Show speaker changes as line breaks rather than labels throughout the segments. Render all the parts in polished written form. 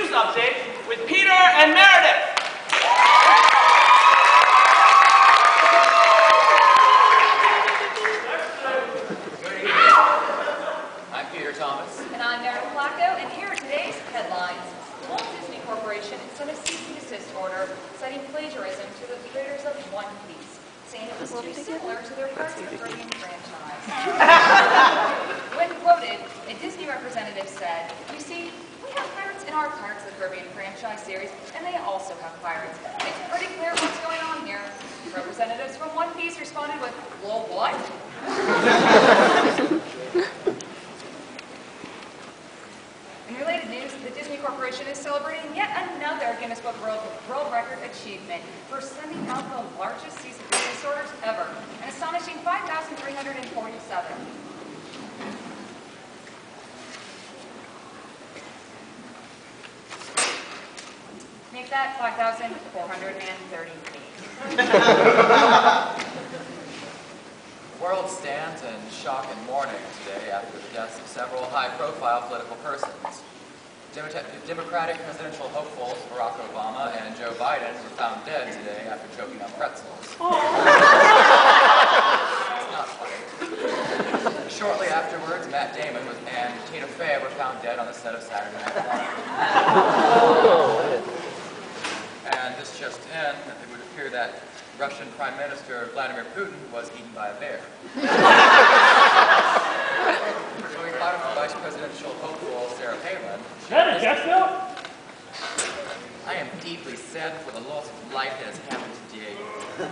news update with Peter and Meredith.
Good evening. I'm Peter Thomas.
And I'm Meredith Flacco, and here are today's headlines. Walt Disney Corporation sent a cease and desist order citing plagiarism to the creators of One Piece, saying it was too similar to their Pirates of the Caribbean franchise. When quoted, a Disney representative said, "You see, we have pirates in our Pirates of the Caribbean franchise series, and they also have pirates. It's pretty clear what's going on here." Representatives from One Piece responded with, "Well, what?" In related news, the Disney Corporation is celebrating yet another Guinness Book of World Record achievement for sending out the largest cease and desist orders ever, an astonishing 5,347. Make that 5,438.
The world stands in shock and mourning today after the deaths of several high-profile political persons. Democratic presidential hopefuls Barack Obama and Joe Biden were found dead today after choking on pretzels. It's not funny. Shortly afterwards, Matt Damon and Tina Fey were found dead on the set of Saturday Night Live. And this just in, it would appear that Russian Prime Minister Vladimir Putin was eaten by a bear. So we caught him from Vice Presidential hopeful Sarah Palin.
That a death note?
I am deeply saddened for the loss of life that has happened today.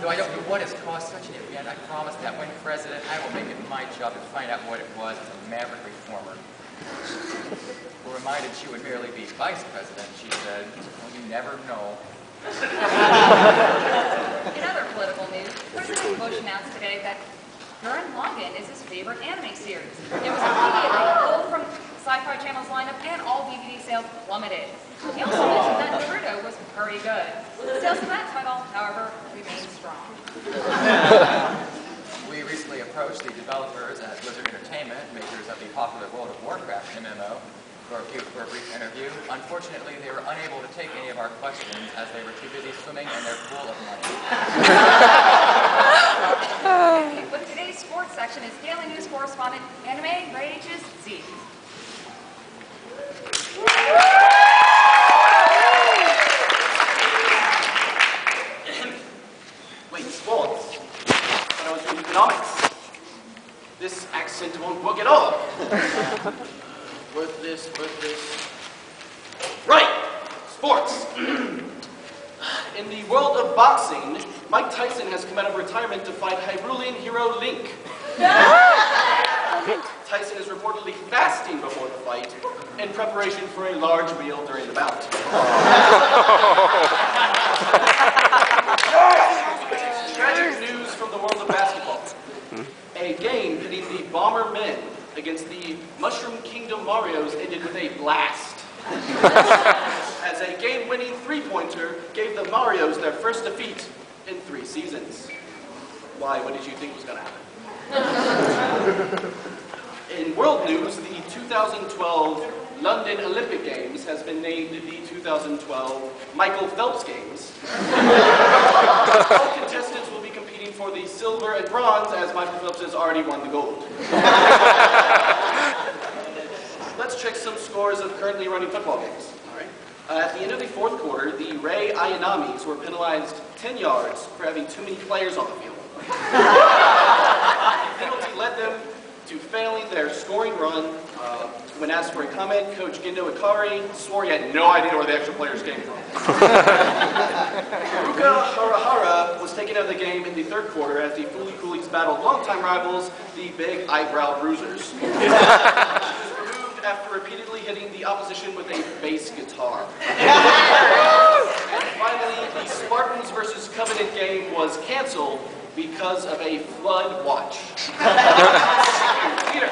Though I don't know what has caused such an event, I promise that when president, I will make it my job to find out what it was as a maverick reformer. We're reminded she would merely be vice president, she said. Well, you never know.
In other political news, President Bush announced today that Gurren Lagann is his favorite anime series. It was immediately pulled from Sci-Fi Channel's lineup, and all DVD sales plummeted. He also mentioned that Naruto was pretty good. Sales of that title, however, remain strong.
We recently approached the developers at Blizzard Entertainment, makers of the popular World of Warcraft MMO, for a brief interview. Unfortunately, they were unable to take any of our questions as they were too busy swimming in their pool of money.
With today's sports section is Daily News correspondent Anime Rages Z.
Wait, sports? But I was doing economics. This accent won't work at all. Worth this. Right! Sports. In the world of boxing, Mike Tyson has come out of retirement to fight Hyrulean hero Link. Tyson is reportedly fasting before the fight in preparation for a large meal during the bout. Tragic news from the world of basketball. A game pitting the Bomber men against the Mushroom Kingdom Marios ended with a blast. As a game-winning three-pointer gave the Marios their first defeat in 3 seasons. Why, what did you think was going to happen? In world news, the 2012 London Olympic Games has been named the 2012 Michael Phelps Games. All contestants will be competing for the silver and bronze, as Michael Phelps has already won the gold. Let's check some scores of currently running football games. All right. At the end of the 4th quarter, the Ray Ayanamis were penalized 10 yards for having too many players on the field. The penalty led them to failing their scoring run. When asked for a comment, Coach Gendo Ikari swore he had no idea where the extra players came from. Ruka Harahara was taken out of the game in the 3rd quarter as the Fooly Coolies battled longtime rivals, the Big Eyebrow Bruisers. She was removed after repeatedly hitting the opposition with a bass guitar. And finally, the Spartans versus Covenant game was canceled because of a flood watch. Peter.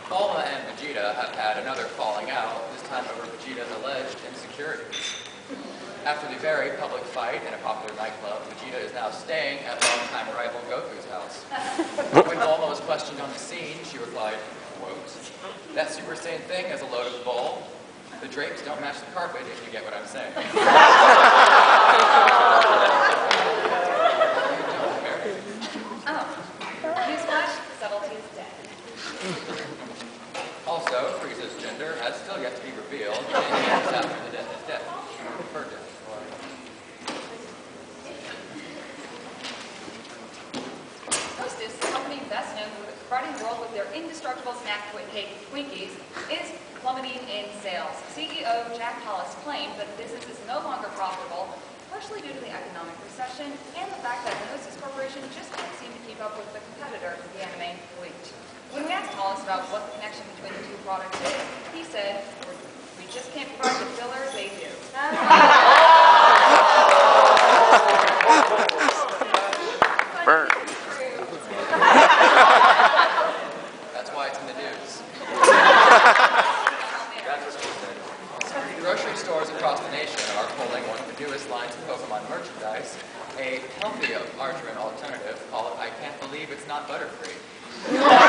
Bulma and Vegeta have had another falling out, this time over Vegeta's alleged insecurities. After the very public fight in a popular nightclub, Vegeta is now staying at longtime rival Goku's house. When Bulma was questioned on the scene, she replied, quote, "That Super Saiyan thing is a load of bull. The drapes don't match the carpet, if you get what I'm saying."
Newsflash, subtlety is dead.
Also, Frieza's gender has still yet to be revealed, and he ends after the death is dead. Her death.
Hostess, the company best known for providing the world with their indestructible snack cake Twinkies, is plummeting in sales. CEO Jack Hollis claimed that the business is no longer profitable, partially due to the economic recession and the fact that the Hostess Corporation just can't seem to keep up with the competitor, the anime Bleach. When we asked Hollis about what the connection between the two products is, he said, "We just can't provide the filler they do."
Burn.
That's why it's in the news. That's what she said. Grocery stores across the nation are pulling one of the newest lines of Pokemon merchandise, a healthy margarine alternative called I Can't Believe It's Not Butterfree. The product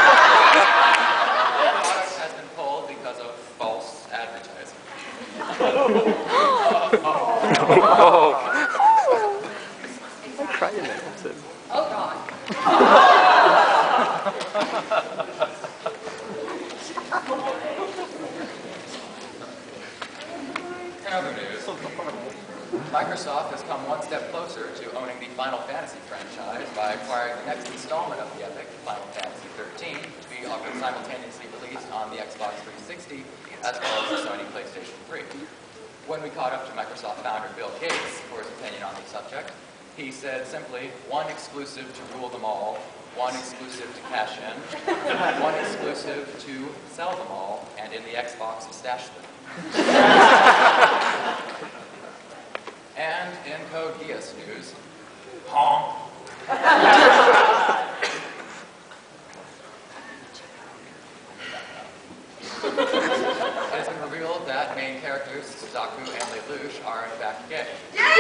has been pulled because of false advertising.
I cried in that episode.
Oh, God.
In other news, Microsoft has come one step closer to owning the Final Fantasy franchise by acquiring the next installment of the epic, Final Fantasy XIII, to be offered simultaneously released on the Xbox 360 as well as the Sony PlayStation 3. When we caught up to Microsoft founder Bill Gates for his opinion on the subject, he said simply, one exclusive to rule them all, one exclusive to cash in, one exclusive to sell them all, and in the Xbox stash them. And in Code Geass news, honk. It has been revealed that main characters Suzaku and Lelouch are in fact gay.
Yeah!